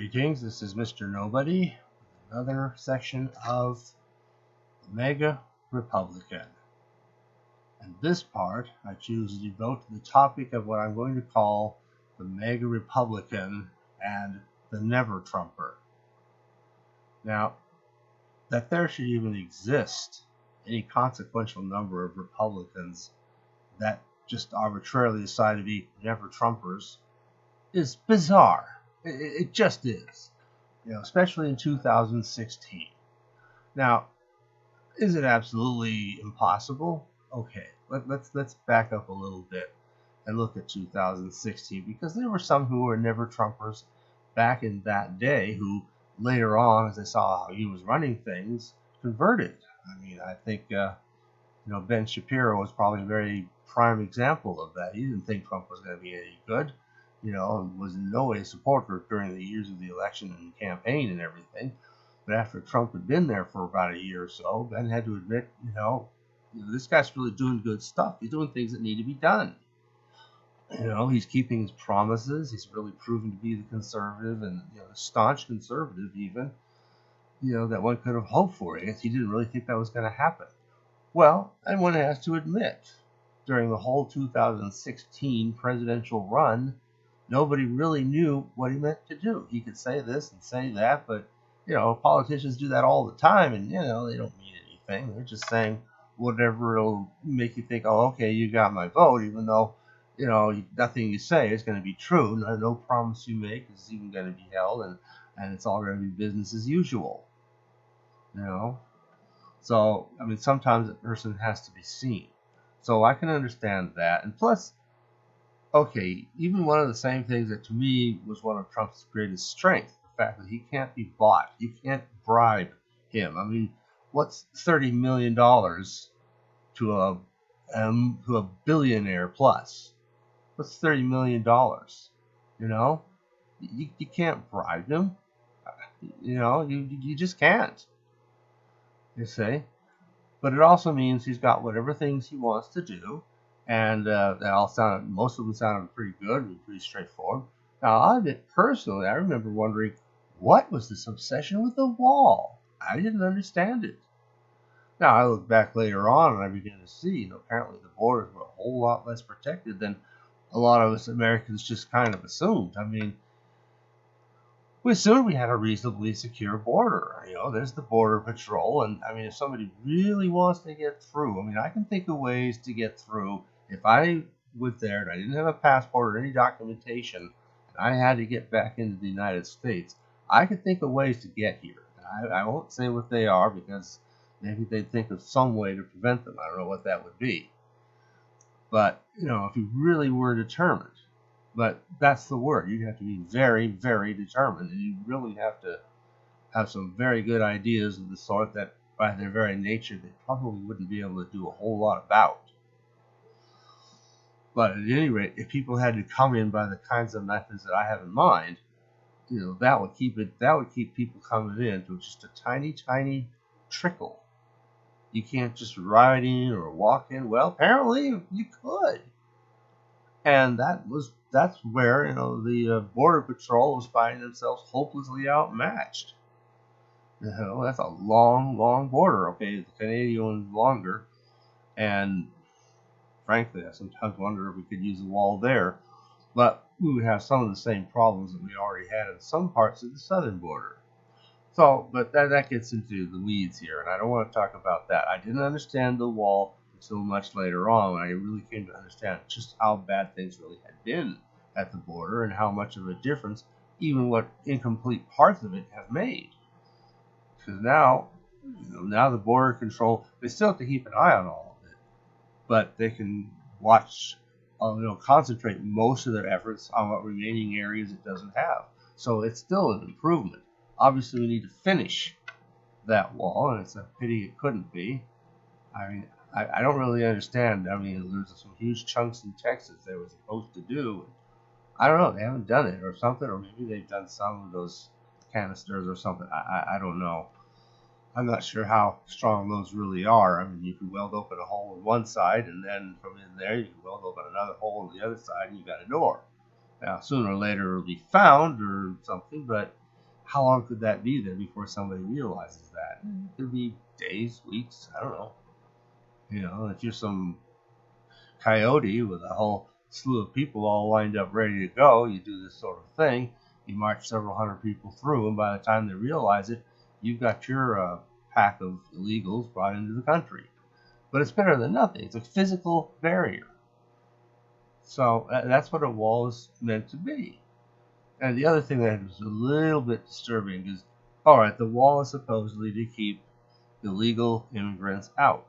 Greetings, this is Mr. Nobody, another section of Maga Republican. And this part, I choose to devote to the topic of what I'm going to call the Maga Republican and the Never Trumper. Now, that there should even exist any consequential number of Republicans that just arbitrarily decide to be Never Trumpers is bizarre. It just is, especially in 2016. Now, is it absolutely impossible? Okay, let's back up a little bit and look at 2016, because there were some who were Never Trumpers back in that day who later on, as they saw how he was running things, converted. I mean, I think Ben Shapiro was probably a very prime example of that. He didn't think Trump was going to be any good. Was in no way a supporter during the years of the election and campaign and everything. But after Trump had been there for about a year or so, Ben had to admit, this guy's really doing good stuff. He's doing things that need to be done. He's keeping his promises. He's really proven to be the conservative and staunch conservative even, that one could have hoped for. I guess he didn't really think that was going to happen. Well, and one has to admit, during the whole 2016 presidential run, nobody really knew what he meant to do. He could say this and say that, but, politicians do that all the time, and, they don't mean anything. They're just saying whatever will make you think, oh, okay, you got my vote, even though, nothing you say is going to be true. No promise you make is even going to be held, and it's all going to be business as usual. So, sometimes a person has to be seen. So I can understand that. And plus, okay, even one of the same things that to me was one of Trump's greatest strengths, the fact that he can't be bought. You can't bribe him. What's $30 million to a billionaire plus? What's $30 million? You can't bribe him. You just can't. You see? But it also means he's got whatever things he wants to do. And most of them sounded pretty good and pretty straightforward. Now, I'll admit, personally, I remember wondering, what was this obsession with the wall? I didn't understand it. Now, I look back later on and I began to see, apparently the borders were a whole lot less protected than a lot of us Americans just kind of assumed. We assumed we had a reasonably secure border. There's the Border Patrol, and if somebody really wants to get through, I can think of ways to get through. If I was there and I didn't have a passport or any documentation, and I had to get back into the United States, I could think of ways to get here. I won't say what they are, because maybe they'd think of some way to prevent them. I don't know what that would be. But, if you really were determined, but that's the word. You have to be very, very determined, and you really have to have some very good ideas of the sort that, by their very nature, they probably wouldn't be able to do a whole lot about. But at any rate, if people had to come in by the kinds of methods that I have in mind, that would keep people coming in to just a tiny, tiny trickle. You can't just ride in or walk in. Well, apparently you could. And that's where, the Border Patrol was finding themselves hopelessly outmatched. That's a long, long border. Okay, the Canadian one's longer. And frankly, I sometimes wonder if we could use a wall there. But we would have some of the same problems that we already had in some parts of the southern border. So, but that gets into the weeds here, and I don't want to talk about that. I didn't understand the wall until much later on, when I really came to understand just how bad things really had been at the border, and how much of a difference even what incomplete parts of it have made. Because now the border control, they still have to keep an eye on all of it, but they can concentrate most of their efforts on what remaining areas it doesn't have. So it's still an improvement. Obviously, we need to finish that wall, and it's a pity it couldn't be. I don't really understand. There's some huge chunks in Texas they were supposed to do. I don't know. They haven't done it or something, or maybe they've done some of those canisters or something. I don't know. I'm not sure how strong those really are. You can weld open a hole on one side, and then from in there, you can weld open another hole on the other side, and you got a door. Now, sooner or later, it'll be found or something, but how long could that be there before somebody realizes that? It could be days, weeks, I don't know. If you're some coyote with a whole slew of people all lined up ready to go, you do this sort of thing. You march several hundred people through, and by the time they realize it, you've got your pack of illegals brought into the country. But it's better than nothing. It's a physical barrier. So that's what a wall is meant to be. And the other thing that was a little bit disturbing is, all right, the wall is supposedly to keep illegal immigrants out.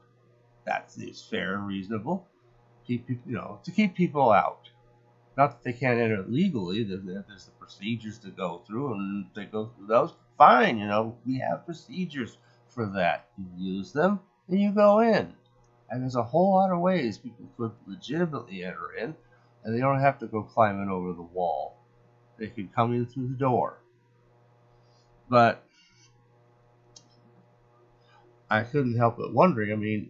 That seems fair and reasonable. To keep people out. Not that they can't enter legally. There's the procedures to go through, and they go through those. Fine, we have procedures for that. You use them, and you go in. And there's a whole lot of ways people could legitimately enter in, and they don't have to go climbing over the wall. They could come in through the door. But I couldn't help but wondering,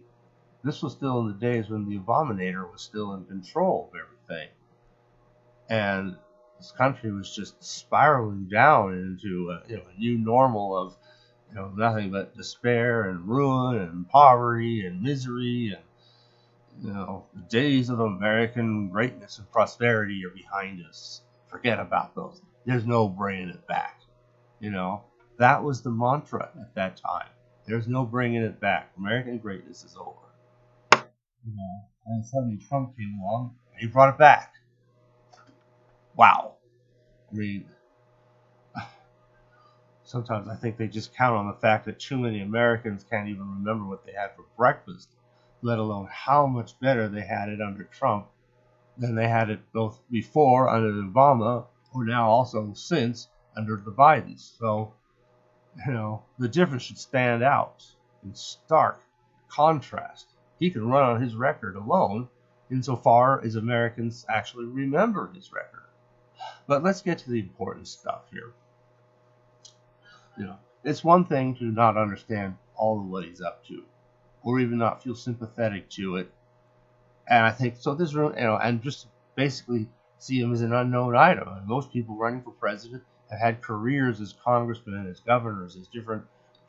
this was still in the days when the Abominator was still in control of everything. And this country was just spiraling down into a new normal of nothing but despair and ruin and poverty and misery, and the days of American greatness and prosperity are behind us. Forget about those. There's no bringing it back. That was the mantra at that time. There's no bringing it back. American greatness is over. And suddenly Trump came along and he brought it back. Wow. Sometimes I think they just count on the fact that too many Americans can't even remember what they had for breakfast, let alone how much better they had it under Trump than they had it both before under Obama or now also since under the Bidens. So, the difference should stand out in stark contrast. He can run on his record alone insofar as Americans actually remember his record. But let's get to the important stuff here. It's one thing to not understand all of what he's up to, or even not feel sympathetic to it. And I think so. This room, and just basically see him as an unknown item. And most people running for president have had careers as congressmen, as governors, as different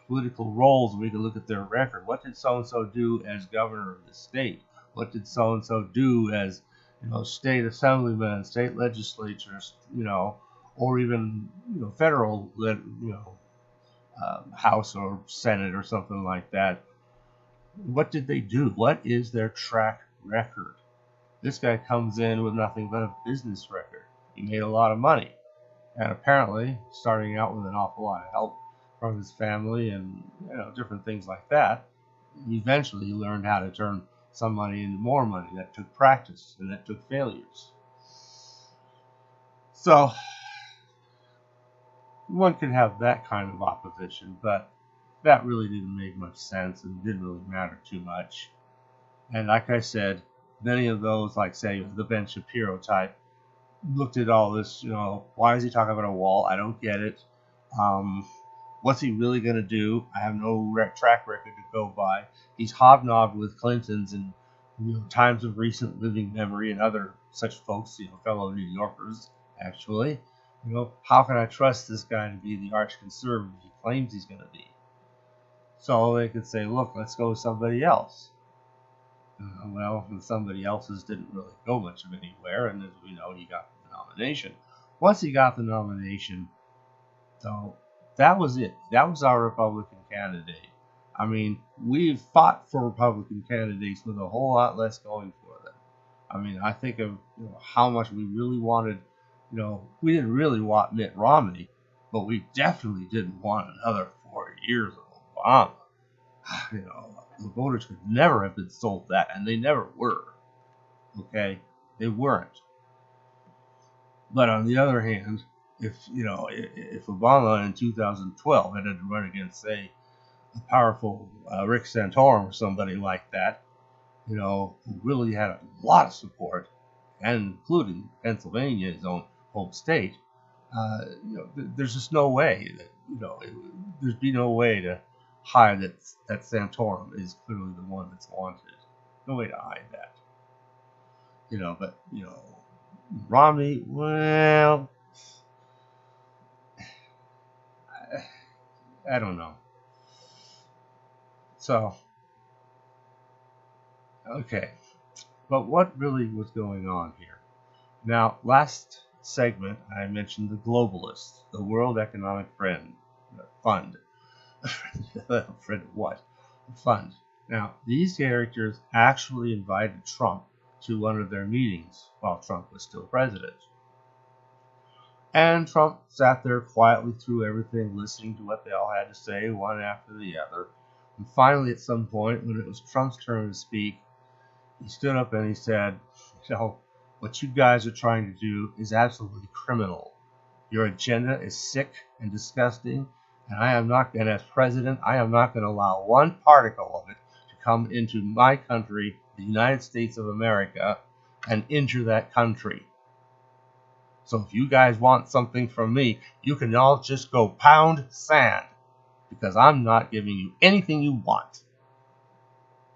political roles, and we can look at their record. What did so and so do as governor of the state? What did so and so do as state assemblyman, state legislatures, or even federal, House or Senate or something like that? What did they do? What is their track record? This guy comes in with nothing but a business record. He made a lot of money, and apparently, starting out with an awful lot of help from his family and different things like that, eventually he learned how to turn some money into more money. That took practice, and that took failures. So one could have that kind of opposition, but that really didn't make much sense and didn't really matter too much. And like I said, many of those, like say the Ben Shapiro type, looked at all this, why is he talking about a wall? I don't get it. What's he really going to do? I have no track record to go by. He's hobnobbed with Clintons in times of recent living memory and other such folks, fellow New Yorkers, actually. How can I trust this guy to be the arch conservative he claims he's going to be? So they could say, look, let's go with somebody else. Well, somebody else's didn't really go much of anywhere, and as we know, he got the nomination. Once he got the nomination, so that was it. That was our Republican candidate. We've fought for Republican candidates with a whole lot less going for them. I think of how much we really wanted. We didn't really want Mitt Romney, but we definitely didn't want another 4 years of Obama. The voters could never have been sold that, and they never were. Okay, they weren't. But on the other hand, if Obama in 2012 had to run against, say, a powerful Rick Santorum or somebody like that, who really had a lot of support, and including Pennsylvania, his own home state, there's just no way that there'd be no way to hide that Santorum is clearly the one that's wanted. No way to hide that. But Romney, well, I don't know. So, okay. But what really was going on here? Now, last segment, I mentioned the globalists, the World Economic Fund. Friend what? Fund. Now, these characters actually invited Trump to one of their meetings while Trump was still president. And Trump sat there quietly through everything, listening to what they all had to say, one after the other. And finally, at some point, when it was Trump's turn to speak, he stood up and he said, what you guys are trying to do is absolutely criminal. Your agenda is sick and disgusting, and I am not going to, as president, I am not going to allow one particle of it to come into my country, the United States of America, and injure that country. So if you guys want something from me, you can all just go pound sand, because I'm not giving you anything you want.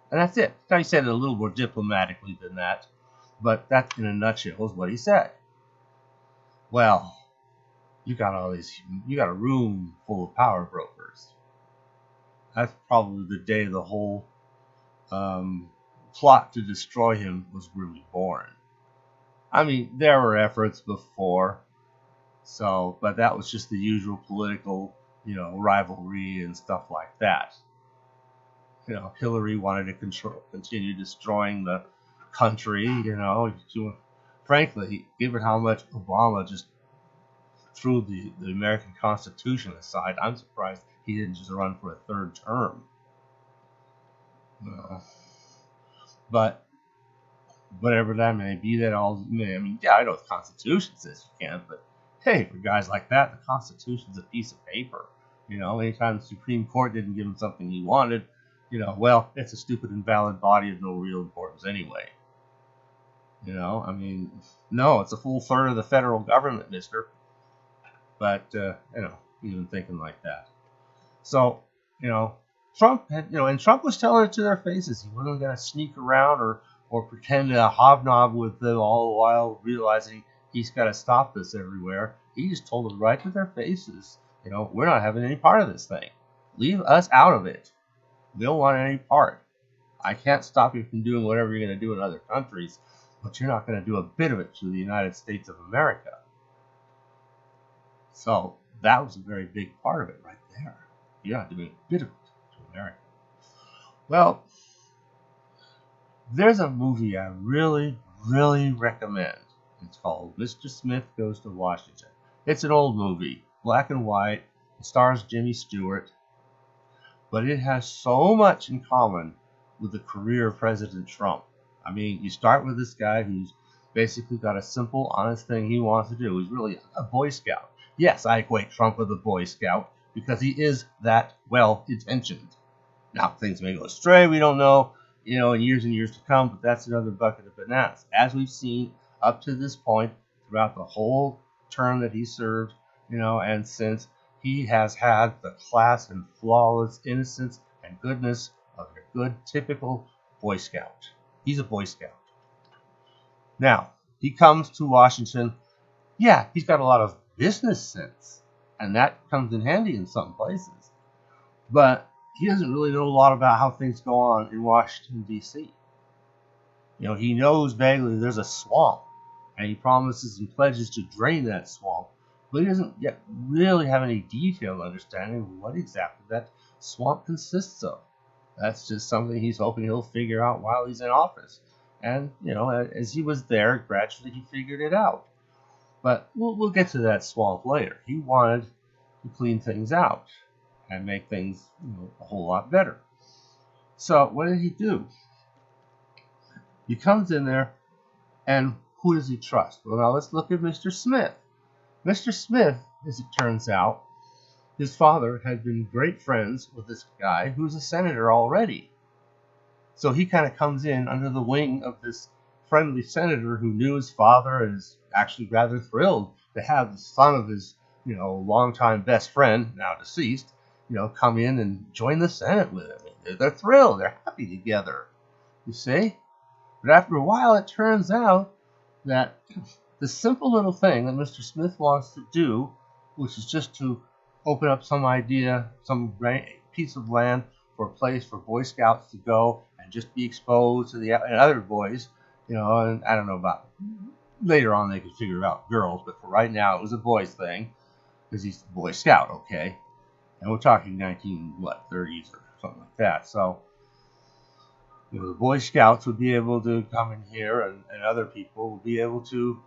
And that's it. Now, he said it a little more diplomatically than that, but that, in a nutshell, is what he said. Well, you got a room full of power brokers. That's probably the day the whole plot to destroy him was really born. I mean, there were efforts before, but that was just the usual political, rivalry and stuff like that. Hillary wanted to continue destroying the country, frankly, given how much Obama just threw the American Constitution aside, I'm surprised he didn't just run for a third term. But whatever that may be, I know the Constitution says you can't, but hey, for guys like that, the Constitution's a piece of paper. Anytime the Supreme Court didn't give him something he wanted, it's a stupid, invalid body of no real importance anyway. No, it's a full third of the federal government, mister. But, even thinking like that. So, Trump had, and Trump was telling it to their faces. He wasn't going to sneak around or pretend to hobnob with them all the while realizing he's got to stop this everywhere. He just told them right to their faces, we're not having any part of this thing. Leave us out of it. We don't want any part. I can't stop you from doing whatever you're going to do in other countries, but you're not going to do a bit of it to the United States of America. So that was a very big part of it right there. You're not doing a bit of it to America. Well, there's a movie I really, really recommend. It's called Mr. Smith Goes to Washington. It's an old movie, black and white. It stars Jimmy Stewart. But it has so much in common with the career of President Trump. I mean, you start with this guy who's basically got a simple, honest thing he wants to do. He's really a Boy Scout. Yes, I equate Trump with a Boy Scout because he is that well-intentioned. Now, things may go astray, we don't know, in years and years to come, but that's another bucket of bananas. As we've seen up to this point, throughout the whole term that he served, and since, he has had the class and flawless innocence and goodness of a good, typical Boy Scout. He's a Boy Scout. Now, he comes to Washington. Yeah, he's got a lot of business sense, and that comes in handy in some places. But he doesn't really know a lot about how things go on in Washington, D.C. He knows vaguely there's a swamp, and he promises and pledges to drain that swamp, but he doesn't yet really have any detailed understanding of what exactly that swamp consists of. That's just something he's hoping he'll figure out while he's in office. And, as he was there, gradually he figured it out. But we'll get to that swamp later. He wanted to clean things out and make things a whole lot better. So what did he do? He comes in there, and who does he trust? Well, now let's look at Mr. Smith. Mr. Smith, as it turns out, his father had been great friends with this guy who's a senator already. So he kind of comes in under the wing of this friendly senator who knew his father and is actually rather thrilled to have the son of his, longtime best friend, now deceased, come in and join the Senate with him. They're thrilled. They're happy together. You see? But after a while, it turns out that the simple little thing that Mr. Smith wants to do, which is just to open up some idea, some piece of land for a place for Boy Scouts to go and just be exposed to the and other boys, and I don't know about later on they could figure out girls, but for right now it was a boys thing because he's a Boy Scout, okay, and we're talking 30s or something like that. So the Boy Scouts would be able to come in here, and other people would be able to,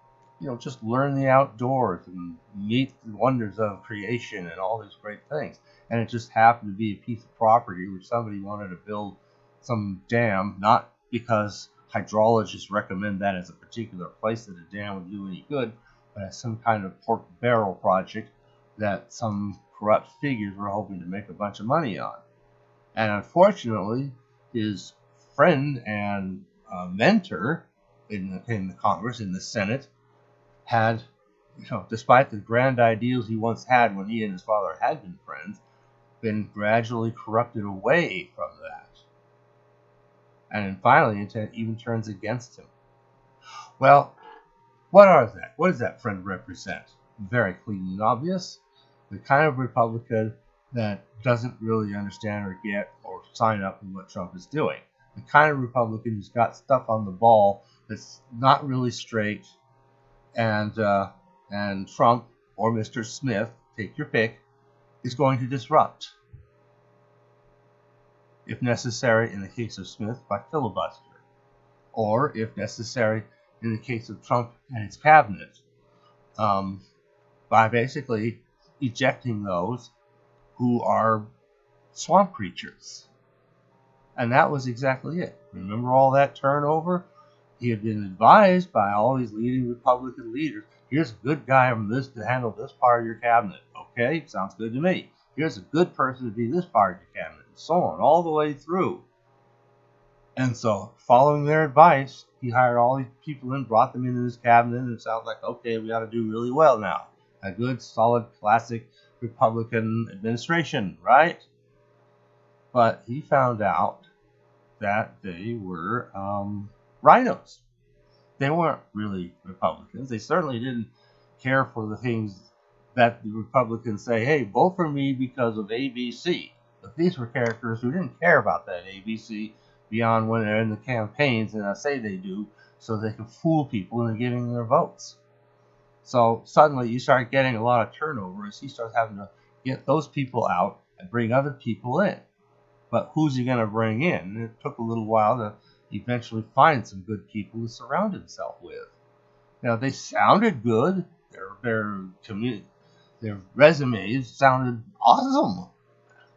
just learn the outdoors and meet the wonders of creation and all these great things. And it just happened to be a piece of property where somebody wanted to build some dam, not because hydrologists recommend that as a particular place that a dam would do any good, but as some kind of pork barrel project that some corrupt figures were hoping to make a bunch of money on. And unfortunately, his friend and mentor in the Congress, in the Senate, had, despite the grand ideals he once had when he and his father had been friends, been gradually corrupted away from that. And then finally, it even turns against him. Well, what does that friend represent? Very clean and obvious. The kind of Republican that doesn't really understand or get or sign up with what Trump is doing. The kind of Republican who's got stuff on the ball that's not really straight, and Trump or Mr. Smith, take your pick, is going to disrupt. If necessary, in the case of Smith, by filibuster, or if necessary, in the case of Trump and his cabinet, by basically ejecting those who are swamp creatures. And that was exactly it. Remember all that turnover? He had been advised by all these leading Republican leaders, here's a good guy from this to handle this part of your cabinet. Okay, sounds good to me. Here's a good person to be this part of your cabinet, and so on, all the way through. And so, following their advice, he hired all these people in, brought them into his cabinet, and it sounds like, okay, we ought to do really well now. A good, solid, classic Republican administration, right? But he found out that they were RINOs. They weren't really Republicans. They certainly didn't care for the things that the Republicans say, hey, vote for me because of ABC. But these were characters who didn't care about that ABC beyond when they're in the campaigns, and I say they do, so they can fool people into giving them their votes. So suddenly you start getting a lot of turnover as he starts having to get those people out and bring other people in. But who's he going to bring in? And it took a little while to eventually find some good people to surround himself with. Now, they sounded good. Their resumes sounded awesome.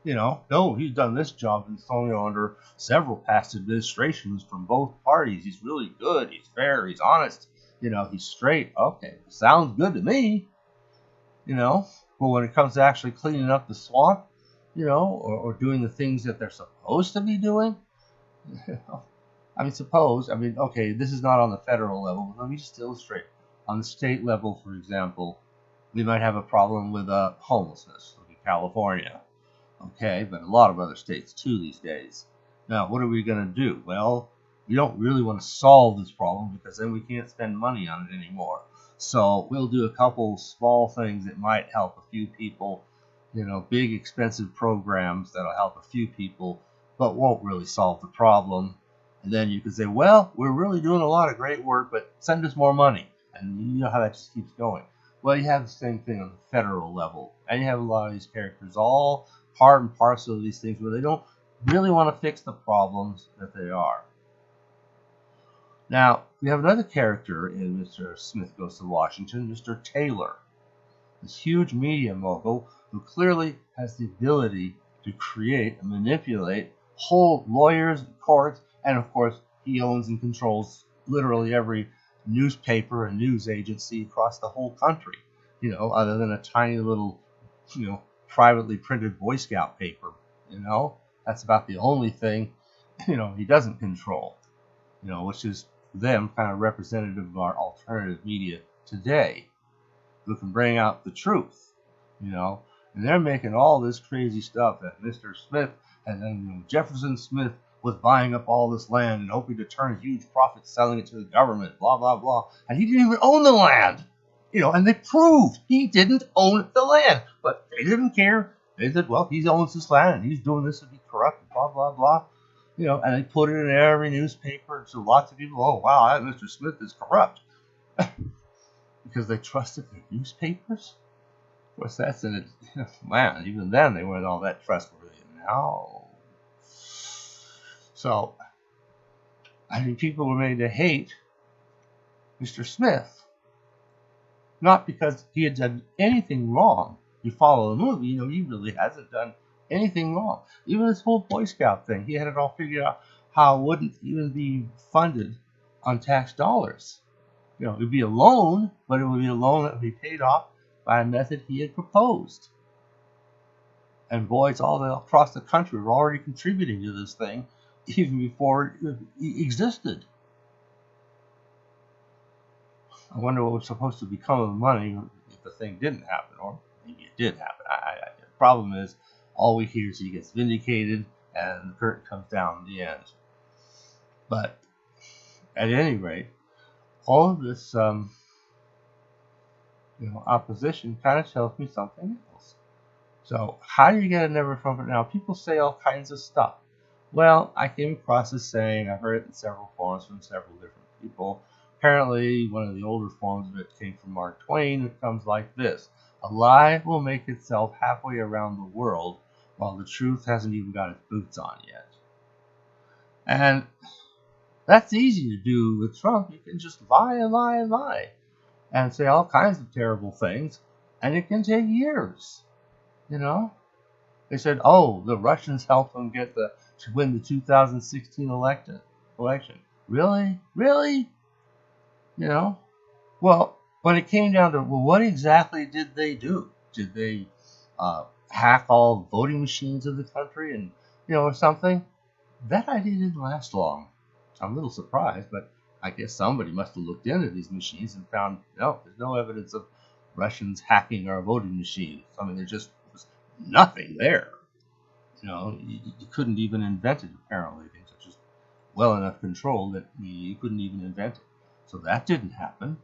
No, he's done this job and under several past administrations from both parties. He's really good. He's fair. He's honest. He's straight. Okay, sounds good to me. But when it comes to actually cleaning up the swamp, or doing the things that they're supposed to be doing, okay, this is not on the federal level, but let me just illustrate. On the state level, for example, we might have a problem with homelessness in California. Okay, but a lot of other states too these days. Now, what are we going to do? Well, we don't really want to solve this problem because then we can't spend money on it anymore. So we'll do a couple small things that might help a few people, big expensive programs that'll help a few people, but won't really solve the problem. And then you can say, well, we're really doing a lot of great work, but send us more money. And you know how that just keeps going. Well, you have the same thing on the federal level. And you have a lot of these characters all part and parcel of these things where they don't really want to fix the problems that they are. Now, we have another character in Mr. Smith Goes to Washington, Mr. Taylor. This huge media mogul who clearly has the ability to create and manipulate whole lawyers, courts, and of course, he owns and controls literally every newspaper and news agency across the whole country, other than a tiny little, privately printed Boy Scout paper, That's about the only thing, he doesn't control, which is them kind of representative of our alternative media today, who can bring out the truth, and they're making all this crazy stuff that Mr. Smith and then Jefferson Smith was buying up all this land and hoping to turn huge profits selling it to the government, blah, blah, blah. And he didn't even own the land. And they proved he didn't own the land, but they didn't care. They said, well, he owns this land and he's doing this to be corrupt, blah, blah, blah. And they put it in every newspaper. So lots of people, oh, wow, Mr. Smith is corrupt. Because they trusted their newspapers? Of course, that's in it. Man, even then they weren't all that trustworthy. Now. So, people were made to hate Mr. Smith. Not because he had done anything wrong. You follow the movie, he really hasn't done anything wrong. Even this whole Boy Scout thing, he had it all figured out how it wouldn't even be funded on tax dollars. It would be a loan, but it would be a loan that would be paid off by a method he had proposed. And boys all across the country were already contributing to this thing even before it existed. I wonder what was supposed to become of the money if the thing didn't happen, or maybe it did happen. The problem is, all we hear is he gets vindicated and the curtain comes down in the end. But at any rate, all of this opposition kind of tells me something else. So how do you get a never Trumper? Now, people say all kinds of stuff. Well, I came across this saying, I heard it in several forums from several different people. Apparently, one of the older forms of it came from Mark Twain. It comes like this: a lie will make itself halfway around the world while the truth hasn't even got its boots on yet. And that's easy to do with Trump. You can just lie and lie and lie and say all kinds of terrible things, and it can take years. They said, oh, the Russians helped them to win the 2016 election. Really? Well, when it came down to, what exactly did they do? Did they hack all voting machines of the country and, or something? That idea didn't last long. I'm a little surprised, but I guess somebody must have looked into these machines and found, no, there's no evidence of Russians hacking our voting machines. I mean, there just was nothing there. You couldn't even invent it, apparently. Things are just well enough controlled that you couldn't even invent it. So that didn't happen.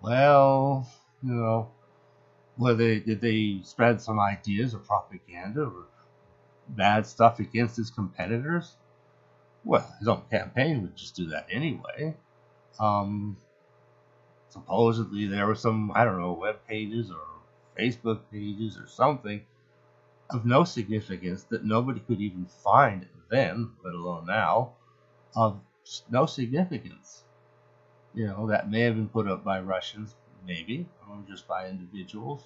Well, did they spread some ideas or propaganda or bad stuff against his competitors? Well, his own campaign would just do that anyway. Supposedly there were some, web pages or Facebook pages or something of no significance that nobody could even find then, let alone now, of no significance. That may have been put up by Russians, maybe, or just by individuals.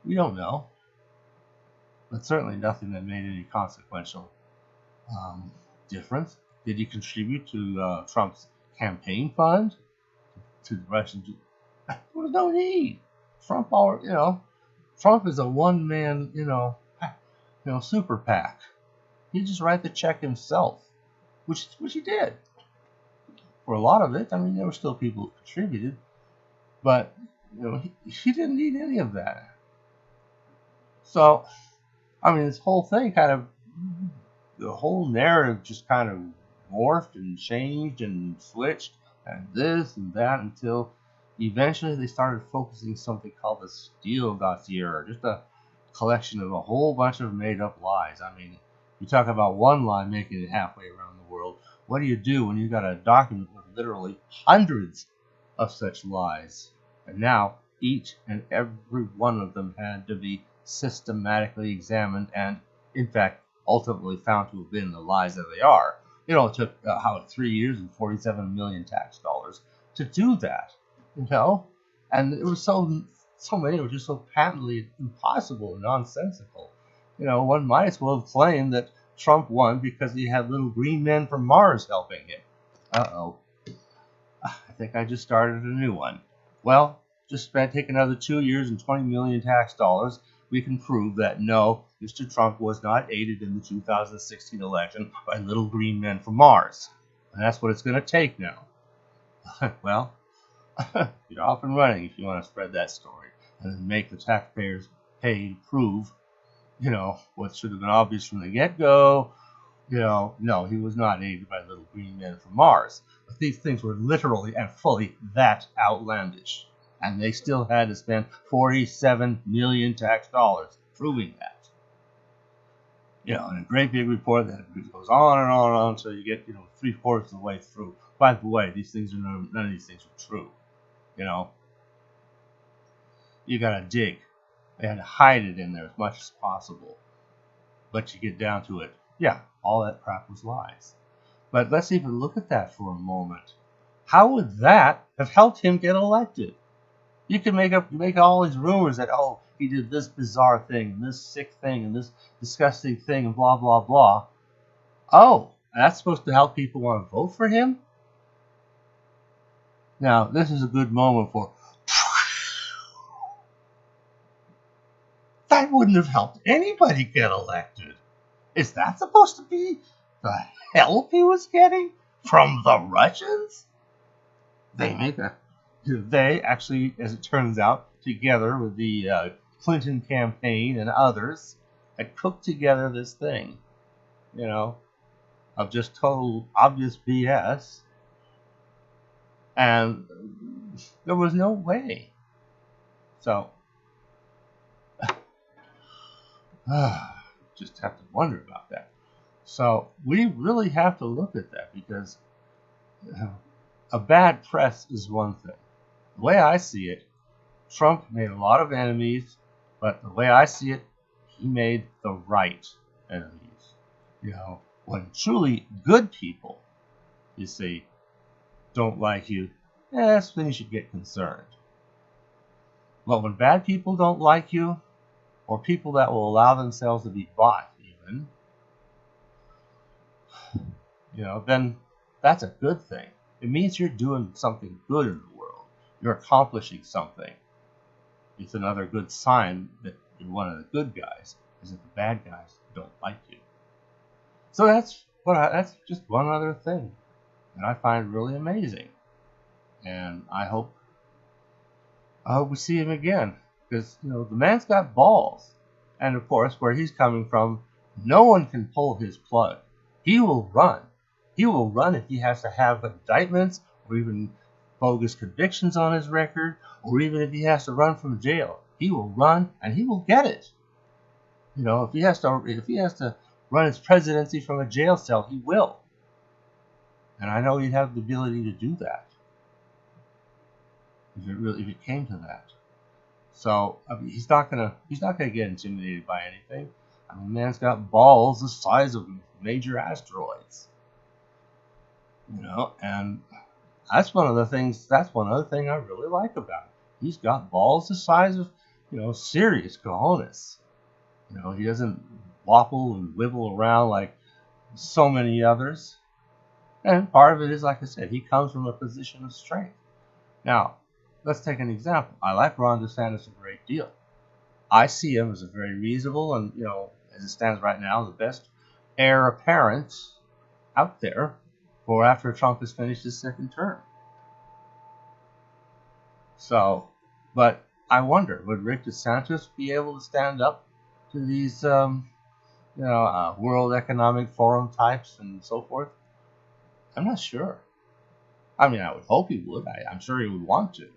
We don't know. But certainly nothing that made any consequential difference. Did he contribute to Trump's campaign fund? To the Russians? There was no need. Trump is a one-man, super PAC. He just write the check himself, which he did. For a lot of it, there were still people who contributed, but he didn't need any of that. So, this whole thing the whole narrative just kind of morphed and changed and switched and this and that until eventually they started focusing something called the Steele dossier, or just a collection of a whole bunch of made-up lies. You talk about one lie making it halfway around the world. What do you do when you've got a document with literally hundreds of such lies? And now each and every one of them had to be systematically examined and, in fact, ultimately found to have been the lies that they are. It took 3 years and 47 million tax dollars to do that. And it was so many were just so patently impossible and nonsensical. One might as well have claimed that Trump won because he had little green men from Mars helping him. Uh-oh. I think I just started a new one. Well, just take another 2 years and 20 million tax dollars. We can prove that no, Mr. Trump was not aided in the 2016 election by little green men from Mars. And that's what it's going to take now. Well, you're off and running if you want to spread that story and then make the taxpayers pay to prove, what should have been obvious from the get-go. No, he was not aided by little green men from Mars. But these things were literally and fully that outlandish. And they still had to spend 47 million tax dollars proving that. In a great big report that goes on and on and on until you get, 3/4 of the way through. By the way, none of these things are true. You gotta dig. They had to hide it in there as much as possible. But you get down to it. Yeah, all that crap was lies. But let's even look at that for a moment. How would that have helped him get elected? You can make all these rumors that, he did this bizarre thing, and this sick thing, and this disgusting thing, and blah, blah, blah. Oh, that's supposed to help people want to vote for him? Now, this is a good moment for... That wouldn't have helped anybody get elected. Is that supposed to be the help he was getting from the Russians? They actually, as it turns out, together with the Clinton campaign and others, had cooked together this thing, of just total obvious BS. And there was no way. So, just have to wonder about that. So we really have to look at that because a bad press is one thing. The way I see it, Trump made a lot of enemies, but the way I see it, he made the right enemies. When truly good people, you see, don't like you, that's when you should get concerned. But when bad people don't like you, or people that will allow themselves to be bought even, then that's a good thing. It means you're doing something good in the world. You're accomplishing something. It's another good sign that you're one of the good guys, is that the bad guys don't like you. So that's just one other thing that I find really amazing. And I hope we see him again. Because, the man's got balls. And, of course, where he's coming from, no one can pull his plug. He will run. He will run if he has to have indictments or even bogus convictions on his record, or even if he has to run from jail. He will run, and he will get it. If he has to run his presidency from a jail cell, he will. And I know he'd have the ability to do that if it came to that. So he's not gonna get intimidated by anything. The man's got balls the size of major asteroids. And that's one other thing I really like about him. He's got balls the size of, serious cojones. He doesn't wobble and wibble around like so many others. And part of it is, like I said, he comes from a position of strength. Now, let's take an example. I like Ron DeSantis a great deal. I see him as a very reasonable and, as it stands right now, the best heir apparent out there for after Trump has finished his second term. So, but I wonder, would Rick DeSantis be able to stand up to these, World Economic Forum types and so forth? I'm not sure. I would hope he would. I'm sure he would want to.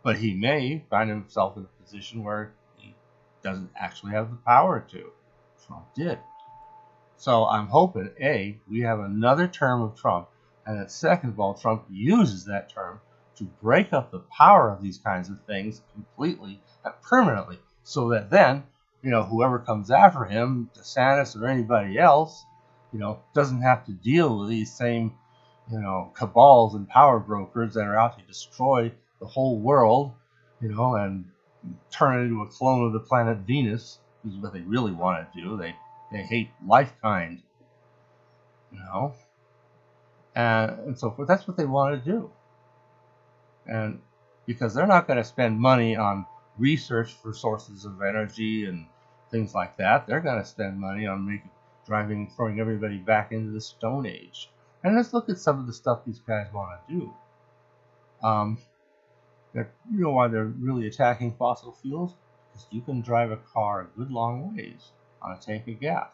But he may find himself in a position where he doesn't actually have the power to. Trump did. So I'm hoping, A, we have another term of Trump, and that second of all, Trump uses that term to break up the power of these kinds of things completely and permanently, so that then, whoever comes after him, DeSantis or anybody else, doesn't have to deal with these same, cabals and power brokers that are out to destroy the whole world, and turn it into a clone of the planet Venus, which is what they really want to do. They hate lifekind, and so forth. That's what they want to do. And because they're not going to spend money on research for sources of energy and things like that, they're going to spend money on throwing everybody back into the Stone Age. And let's look at some of the stuff these guys want to do. Why they're really attacking fossil fuels? Because you can drive a car a good long ways on a tank of gas.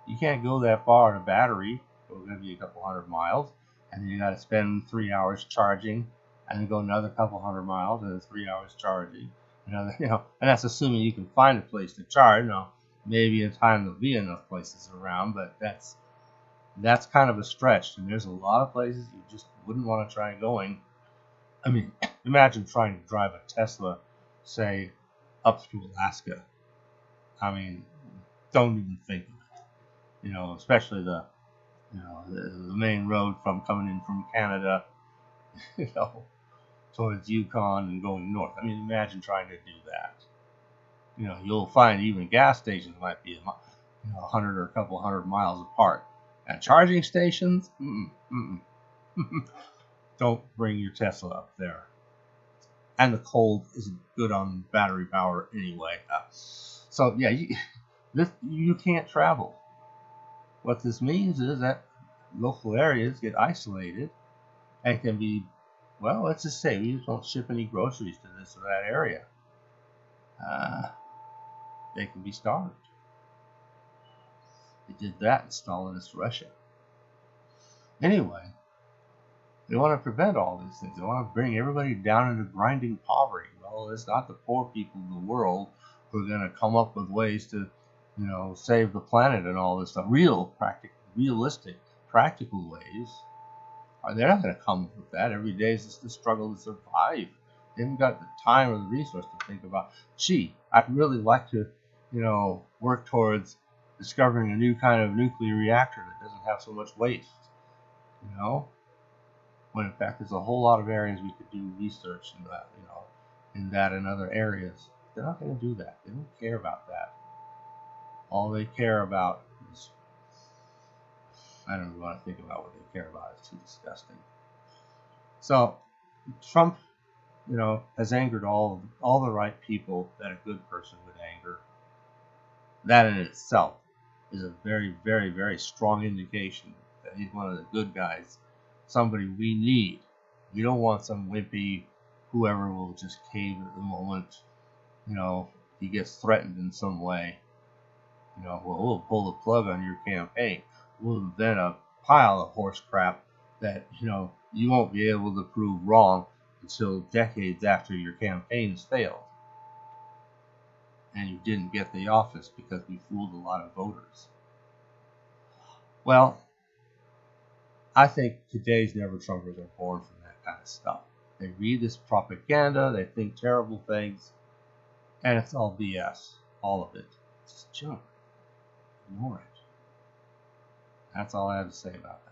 You can't go that far on a battery. It's going to be a couple hundred miles, and then you got to spend 3 hours charging, and then go another couple hundred miles, and then 3 hours charging. Another, and that's assuming you can find a place to charge. Maybe in time there'll be enough places around, but that's kind of a stretch. And there's a lot of places you just wouldn't want to try going. I mean, imagine trying to drive a Tesla, say, up through Alaska. I mean, don't even think of it. Especially the main road from coming in from Canada, towards Yukon and going north. I mean, imagine trying to do that. You'll find even gas stations might be 100 or a couple hundred miles apart. And charging stations, don't bring your Tesla up there. And the cold isn't good on battery power anyway. So yeah, you can't travel. What this means is that local areas get isolated and can be, well, let's just say we just don't ship any groceries to this or that area. They can be starved. They did that in Stalinist Russia. Anyway, they want to prevent all these things. They want to bring everybody down into grinding poverty. Well, it's not the poor people in the world who are going to come up with ways to, save the planet and all this stuff. Realistic, practical ways. They're not going to come up with that. Every day is just a struggle to survive. They haven't got the time or the resource to think about, I'd really like to, work towards discovering a new kind of nuclear reactor that doesn't have so much waste. When in fact there's a whole lot of areas we could do research in that, in other areas. They're not going to do that. They don't care about that. All they care about is, I don't even want to think about what they care about. It's too disgusting. So Trump, has angered all the right people that a good person would anger. That in itself is a very, very, very strong indication that he's one of the good guys, somebody we need. We don't want some wimpy whoever will just cave at the moment, he gets threatened in some way. We'll pull the plug on your campaign. We'll invent a pile of horse crap that, you won't be able to prove wrong until decades after your campaign has failed. And you didn't get the office because we fooled a lot of voters. Well, I think today's never-Trumpers are born from that kind of stuff. They read this propaganda, they think terrible things, and it's all BS. All of it. It's just junk. Ignore it. That's all I have to say about that.